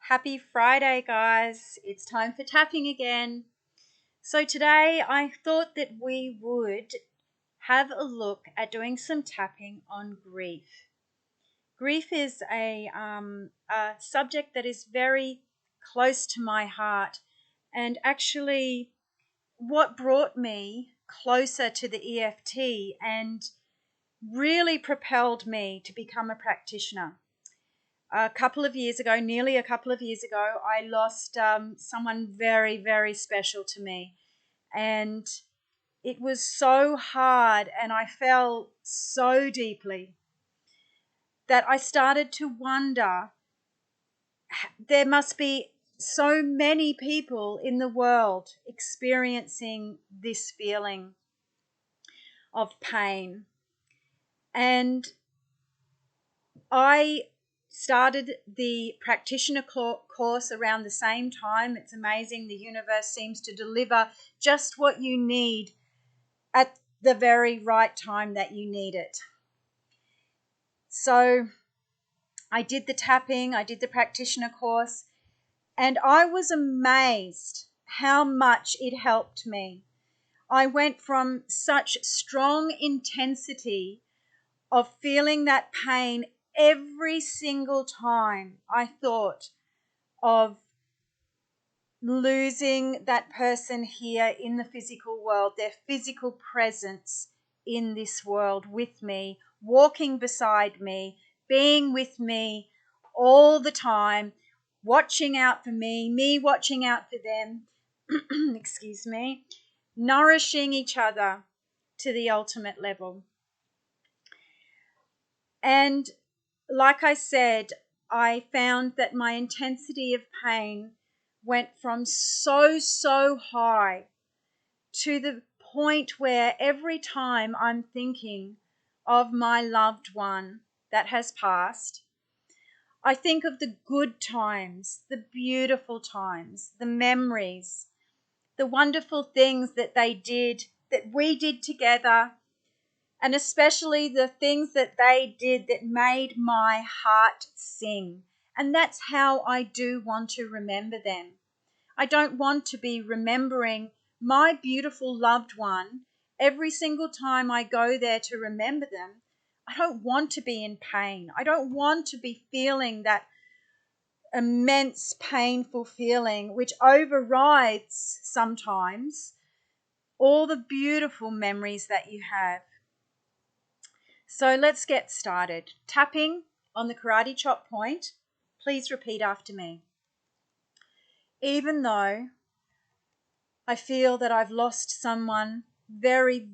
Happy Friday, guys. It's time for tapping again. So today I thought that we would have a look at doing some tapping on grief. Grief is a subject that is very close to my heart, and actually what brought me closer to the EFT and really propelled me to become a practitioner. Nearly a couple of years ago, I lost someone very, very special to me. And it was so hard, and I felt so deeply that I started to wonder there must be so many people in the world experiencing this feeling of pain. And I started the practitioner course around the same time. It's amazing. The universe seems to deliver just what you need at the very right time that you need it. So I did the tapping, I did the practitioner course, and I was amazed how much it helped me. I went from such strong intensity of feeling that pain every single time I thought of losing that person here in the physical world, their physical presence in this world with me, walking beside me, being with me all the time, watching out for me watching out for them, excuse me, nourishing each other to the ultimate level. And like I said, I found that my intensity of pain went from so high to the point where every time I'm thinking of my loved one that has passed, I think of the good times, the beautiful times, the memories, the wonderful things that they did, that we did together, and especially the things that they did that made my heart sing. And that's how I do want to remember them. I don't want to be remembering my beautiful loved one every single time I go there to remember them. I don't want to be in pain. I don't want to be feeling that immense painful feeling which overrides sometimes all the beautiful memories that you have. So let's get started. Tapping on the karate chop point. Please repeat after me. Even though I feel that I've lost someone very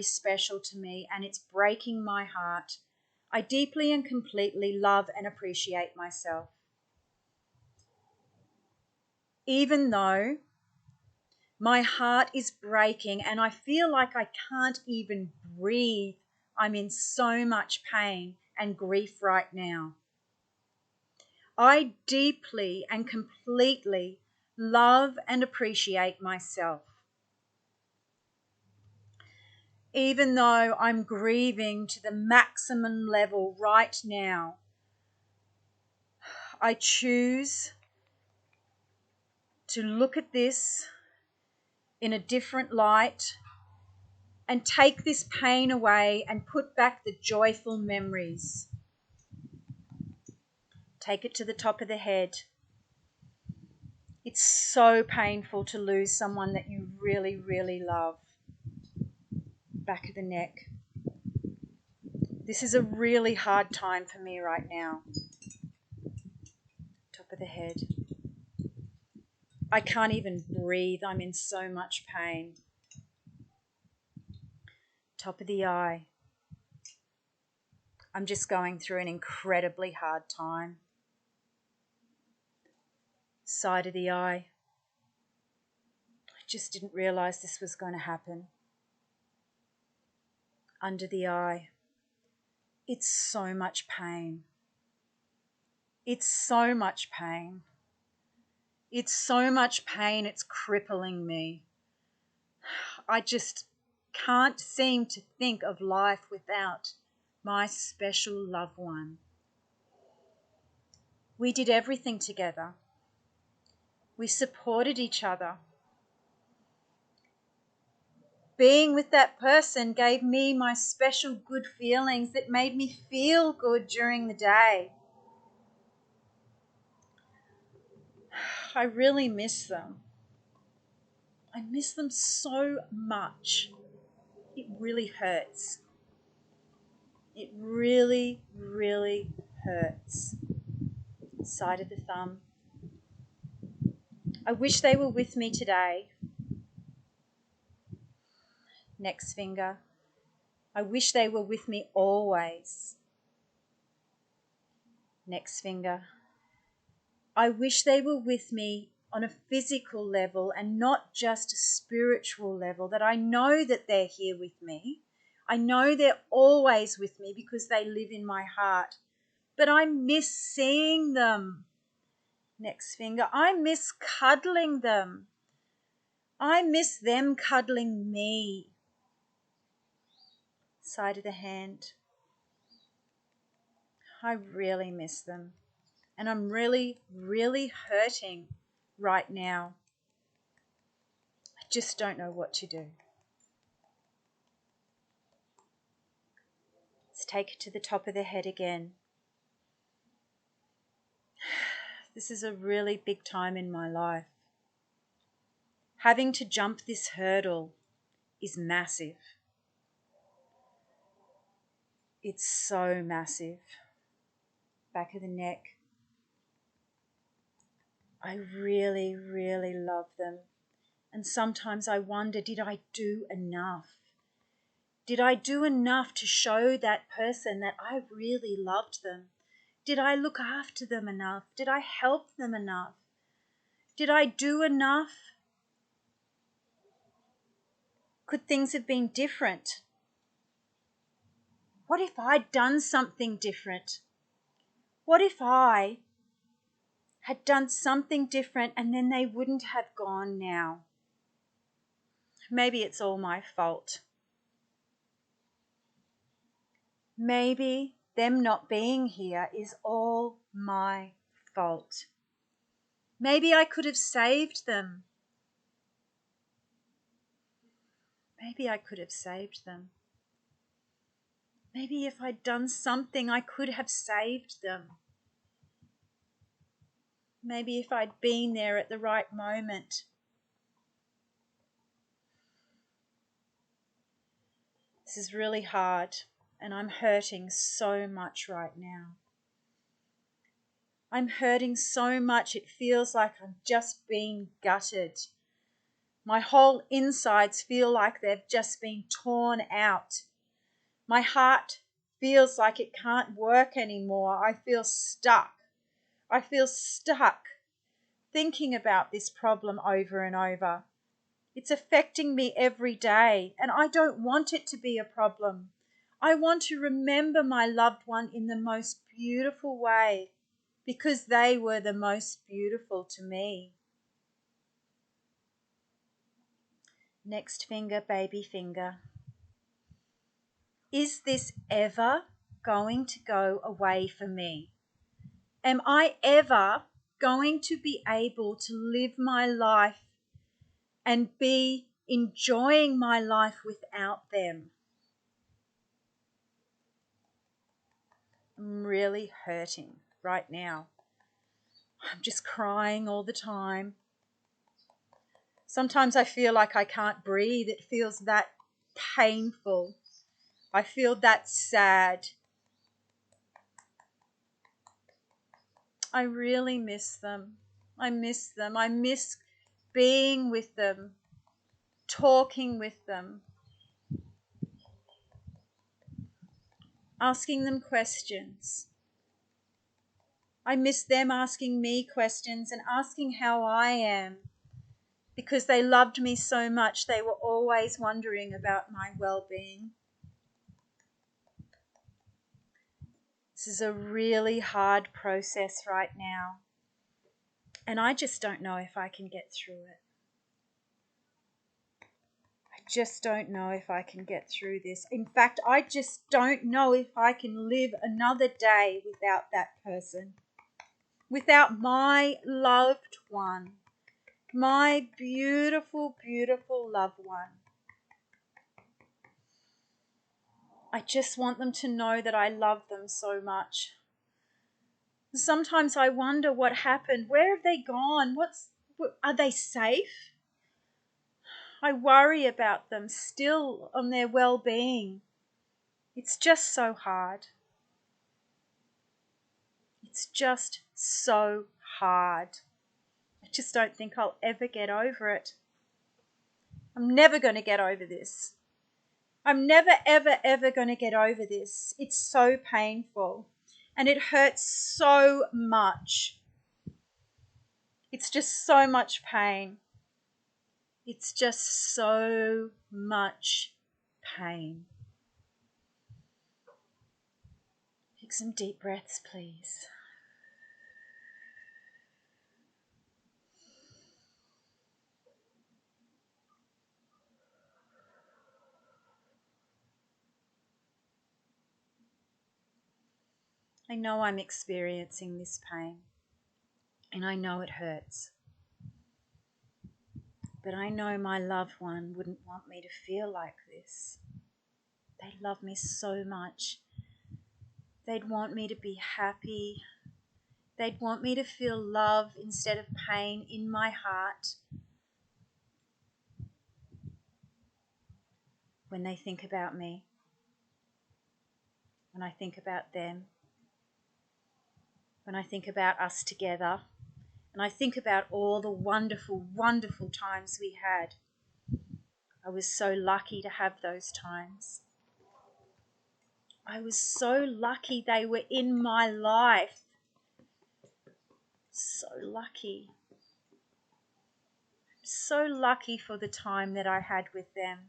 special to me and it's breaking my heart, I deeply and completely love and appreciate myself. Even though my heart is breaking and I feel like I can't even breathe, I'm in so much pain and grief right now. I deeply and completely love and appreciate myself. Even though I'm grieving to the maximum level right now, I choose to look at this in a different light and take this pain away and put back the joyful memories. Take it to the top of the head. It's so painful to lose someone that you really love. Back of the neck. This is a really hard time for me right now. Top of the head. I can't even breathe. I'm in so much pain. Top of the eye. I'm just going through an incredibly hard time. Side of the eye. I just didn't realize this was going to happen. Under the eye. It's so much pain. It's so much pain. It's so much pain, it's crippling me. I just can't seem to think of life without my special loved one. We did everything together. We supported each other. Being with that person gave me my special good feelings that made me feel good during the day. I really miss them. I miss them so much. It really hurts. It really, really hurts. Side of the thumb. I wish they were with me today. Next finger. I wish they were with me always. Next finger. I wish they were with me on a physical level and not just a spiritual level, that I know that they're here with me. I know they're always with me because they live in my heart. But I miss seeing them. Next finger. I miss cuddling them. I miss them cuddling me. Side of the hand. I really miss them. And I'm really, really hurting right now. I just don't know what to do. Let's take it to the top of the head again. This is a really big time in my life. Having to jump this hurdle is massive. It's so massive. Back of the neck. I really, really love them. And sometimes I wonder, did I do enough? Did I do enough to show that person that I really loved them? Did I look after them enough? Did I help them enough? Did I do enough? Could things have been different? What if I'd done something different? What if I had done something different and then they wouldn't have gone now? Maybe it's all my fault. Maybe them not being here is all my fault. Maybe I could have saved them. Maybe I could have saved them. Maybe if I'd done something, I could have saved them. Maybe if I'd been there at the right moment. This is really hard, and I'm hurting so much right now. I'm hurting so much, it feels like I'm just being gutted. My whole insides feel like they've just been torn out. My heart feels like it can't work anymore. I feel stuck. I feel stuck thinking about this problem over and over. It's affecting me every day, and I don't want it to be a problem. I want to remember my loved one in the most beautiful way because they were the most beautiful to me. Next finger, baby finger. Is this ever going to go away for me? Am I ever going to be able to live my life and be enjoying my life without them? I'm really hurting right now. I'm just crying all the time. Sometimes I feel like I can't breathe. It feels that painful. I feel that sad. I really miss them. I miss them. I miss being with them, talking with them, asking them questions. I miss them asking me questions and asking how I am because they loved me so much. They were always wondering about my well-being. This is a really hard process right now, and I just don't know if I can get through it. I just don't know if I can get through this. In fact, I just don't know if I can live another day without that person. without my loved one, my beautiful, beautiful loved one. I just want them to know that I love them so much. Sometimes I wonder what happened. Where have they gone? Are they safe? I worry about them still, on their well-being. It's just so hard. It's just so hard. I just don't think I'll ever get over it. I'm never going to get over this. I'm never, ever, ever going to get over this. It's so painful and it hurts so much. It's just so much pain. It's just so much pain. Take some deep breaths, please. I know I'm experiencing this pain, and I know it hurts. But I know my loved one wouldn't want me to feel like this. They love me so much. They'd want me to be happy. They'd want me to feel love instead of pain in my heart when they think about me, when I think about them, when I think about us together, and I think about all the wonderful, wonderful times we had. I was so lucky to have those times. I was so lucky they were in my life. So lucky. So lucky for the time that I had with them.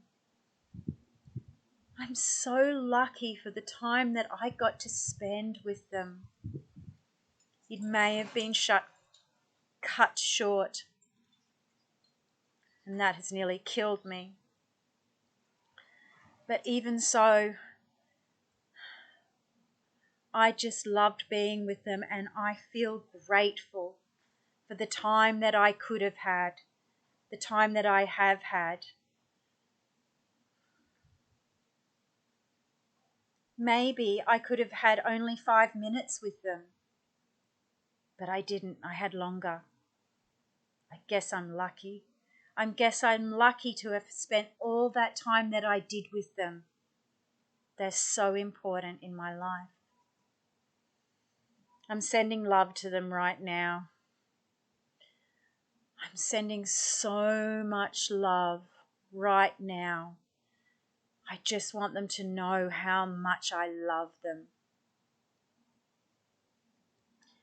I'm so lucky for the time that I got to spend with them. It may have been cut short, and that has nearly killed me. But even so, I just loved being with them, and I feel grateful for the time that I could have had, the time that I have had. Maybe I could have had only 5 minutes with them, but I didn't. I had longer. I guess I'm lucky. I guess I'm lucky to have spent all that time that I did with them. They're so important in my life. I'm sending love to them right now. I'm sending so much love right now. I just want them to know how much I love them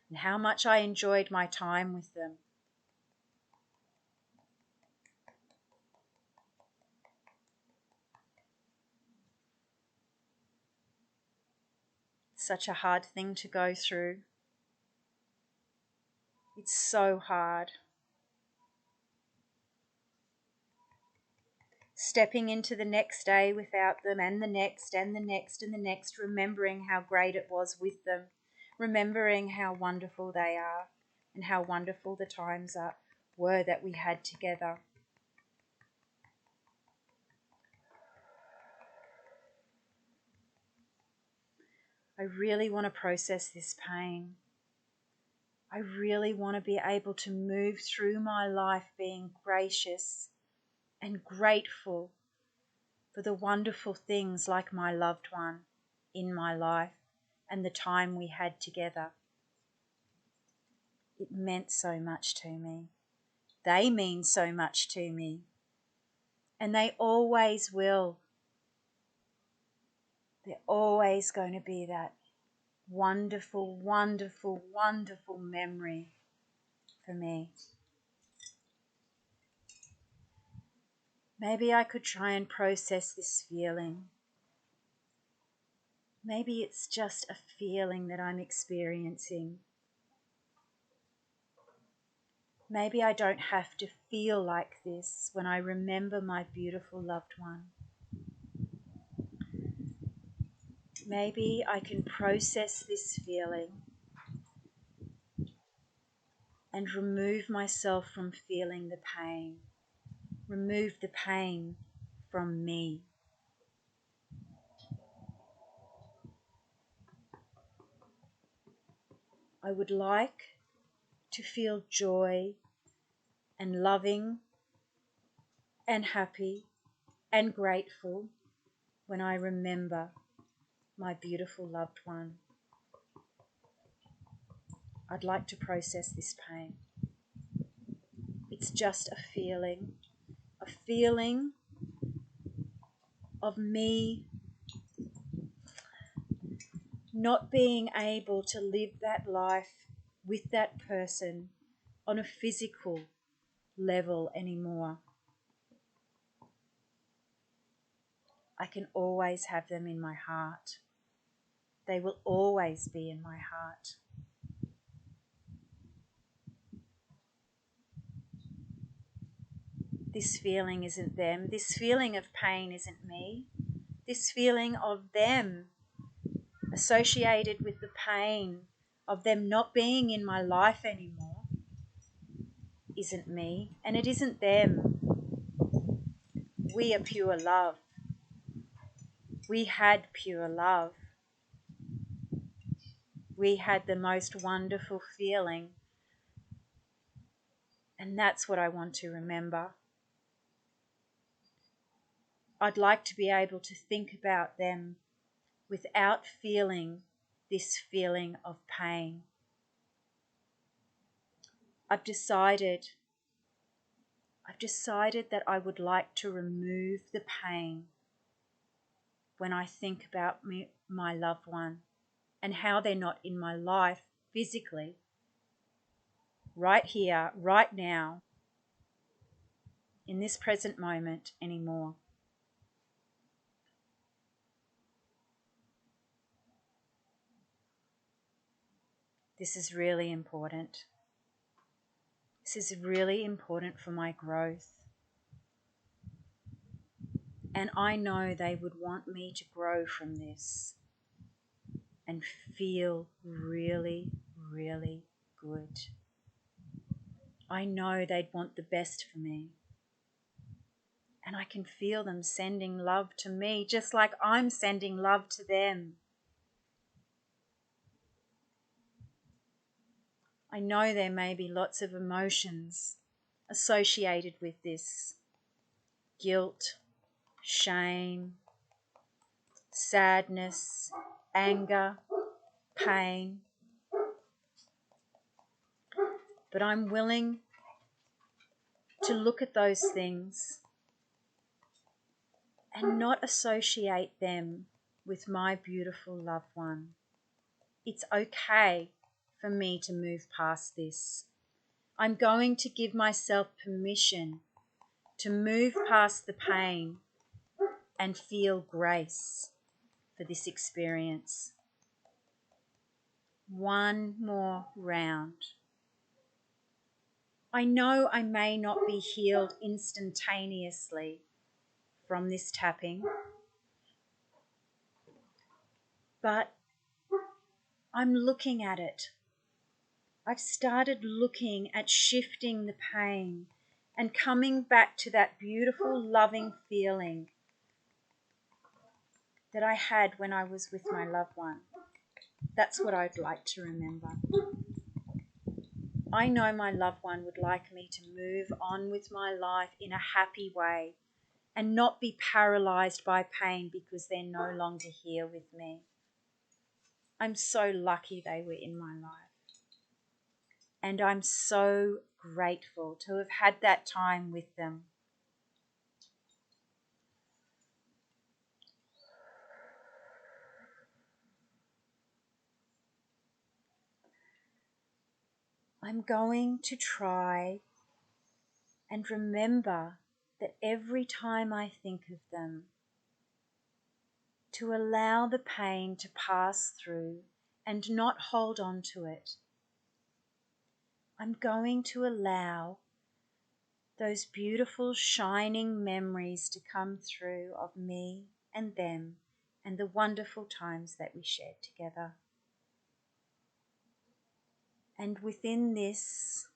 and how much I enjoyed my time with them. It's such a hard thing to go through. It's so hard. Stepping into the next day without them, and the next and the next and the next, remembering how great it was with them, remembering how wonderful they are and how wonderful the times were that we had together. I really want to process this pain. I really want to be able to move through my life being gracious and grateful for the wonderful things like my loved one in my life and the time we had together. It meant so much to me. They mean so much to me. And they always will. They're always going to be that wonderful, wonderful, wonderful memory for me. Maybe I could try and process this feeling. Maybe it's just a feeling that I'm experiencing. Maybe I don't have to feel like this when I remember my beautiful loved one. Maybe I can process this feeling and remove myself from feeling the pain. Remove the pain from me. I would like to feel joy and loving and happy and grateful when I remember my beautiful loved one. I'd like to process this pain. It's just a feeling of me not being able to live that life with that person on a physical level anymore. I can always have them in my heart. They will always be in my heart. This feeling isn't them. This feeling of pain isn't me. This feeling of them associated with the pain of them not being in my life anymore isn't me, and it isn't them. We are pure love. We had pure love. We had the most wonderful feeling, and that's what I want to remember. I'd like to be able to think about them without feeling this feeling of pain. I've decided that I would like to remove the pain when I think about my loved one and how they're not in my life physically, right here, right now, in this present moment anymore. This is really important. This is really important for my growth. And I know they would want me to grow from this and feel really, really good. I know they'd want the best for me. And I can feel them sending love to me just like I'm sending love to them. I know there may be lots of emotions associated with this: guilt, shame, sadness, anger, pain. But I'm willing to look at those things and not associate them with my beautiful loved one. It's okay for me to move past this. I'm going to give myself permission to move past the pain and feel grace for this experience. One more round. I know I may not be healed instantaneously from this tapping, but I'm looking at it. I've started looking at shifting the pain and coming back to that beautiful, loving feeling that I had when I was with my loved one. That's what I'd like to remember. I know my loved one would like me to move on with my life in a happy way and not be paralyzed by pain because they're no longer here with me. I'm so lucky they were in my life. And I'm so grateful to have had that time with them. I'm going to try and remember that every time I think of them, to allow the pain to pass through and not hold on to it. I'm going to allow those beautiful shining memories to come through of me and them and the wonderful times that we shared together. And within this,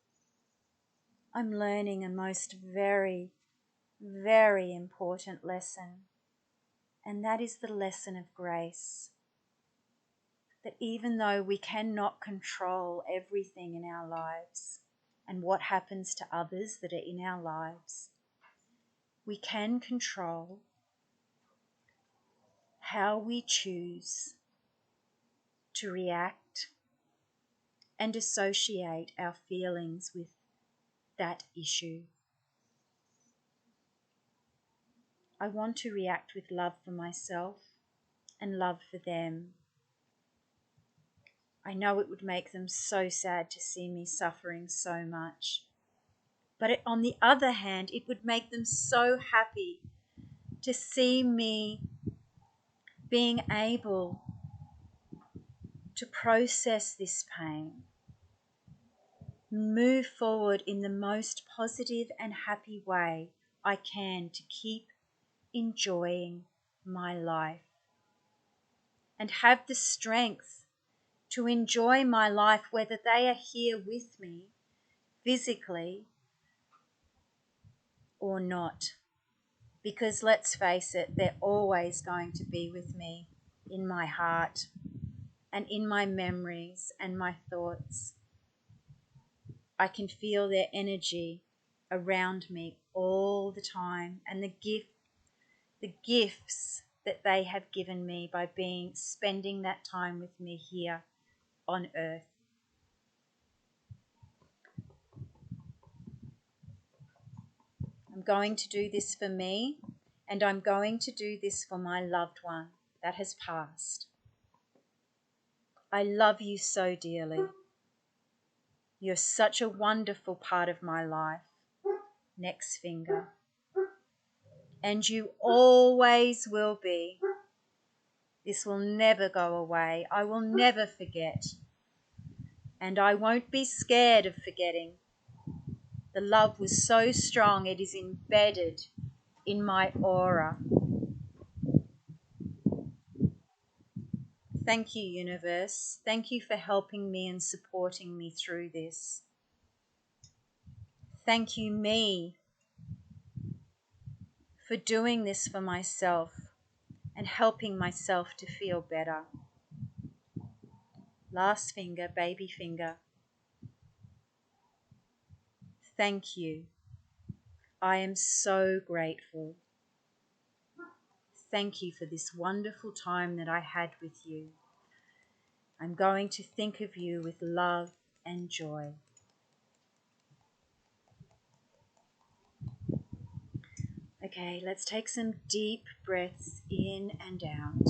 I'm learning a most very, very important lesson, and that is the lesson of grace. That even though we cannot control everything in our lives and what happens to others that are in our lives, we can control how we choose to react and associate our feelings with that issue. I want to react with love for myself and love for them. I know it would make them so sad to see me suffering so much. But on the other hand, it would make them so happy to see me being able to process this pain, move forward in the most positive and happy way I can to keep enjoying my life and have the strength to enjoy my life whether they are here with me physically or not. Because let's face it, they're always going to be with me in my heart and in my memories and my thoughts. I can feel their energy around me all the time, and the gifts that they have given me by spending that time with me here on earth. I'm going to do this for me, and I'm going to do this for my loved one that has passed. I love you so dearly. You're such a wonderful part of my life. Next finger. And you always will be. This will never go away. I will never forget. And I won't be scared of forgetting. The love was so strong, it is embedded in my aura. Thank you, universe. Thank you for helping me and supporting me through this. Thank you, me, for doing this for myself and helping myself to feel better. Last finger, baby finger. Thank you. I am so grateful. Thank you for this wonderful time that I had with you. I'm going to think of you with love and joy. Okay, let's take some deep breaths in and out.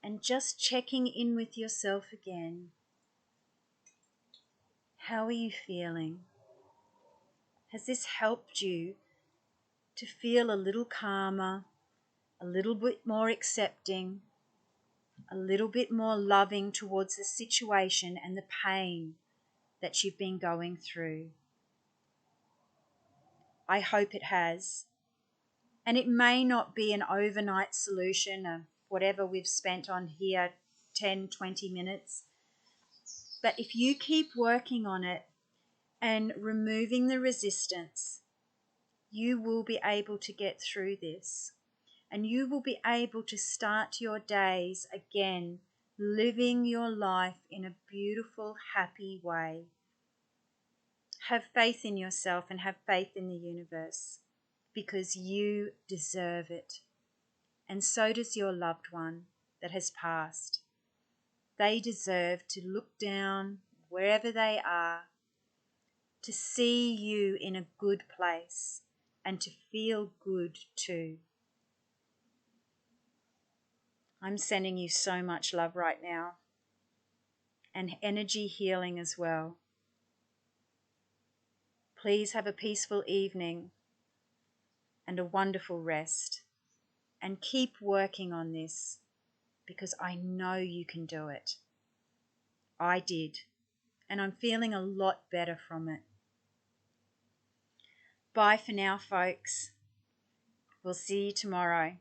And just checking in with yourself again. How are you feeling? Has this helped you to feel a little calmer, a little bit more accepting, a little bit more loving towards the situation and the pain that you've been going through? I hope it has. And it may not be an overnight solution of whatever we've spent on here, 10, 20 minutes. But if you keep working on it and removing the resistance, you will be able to get through this. And you will be able to start your days again, living your life in a beautiful, happy way. Have faith in yourself and have faith in the universe, because you deserve it. And so does your loved one that has passed. They deserve to look down wherever they are, to see you in a good place and to feel good too. I'm sending you so much love right now, and energy healing as well. Please have a peaceful evening and a wonderful rest, and keep working on this, because I know you can do it. I did, and I'm feeling a lot better from it. Bye for now, folks. We'll see you tomorrow.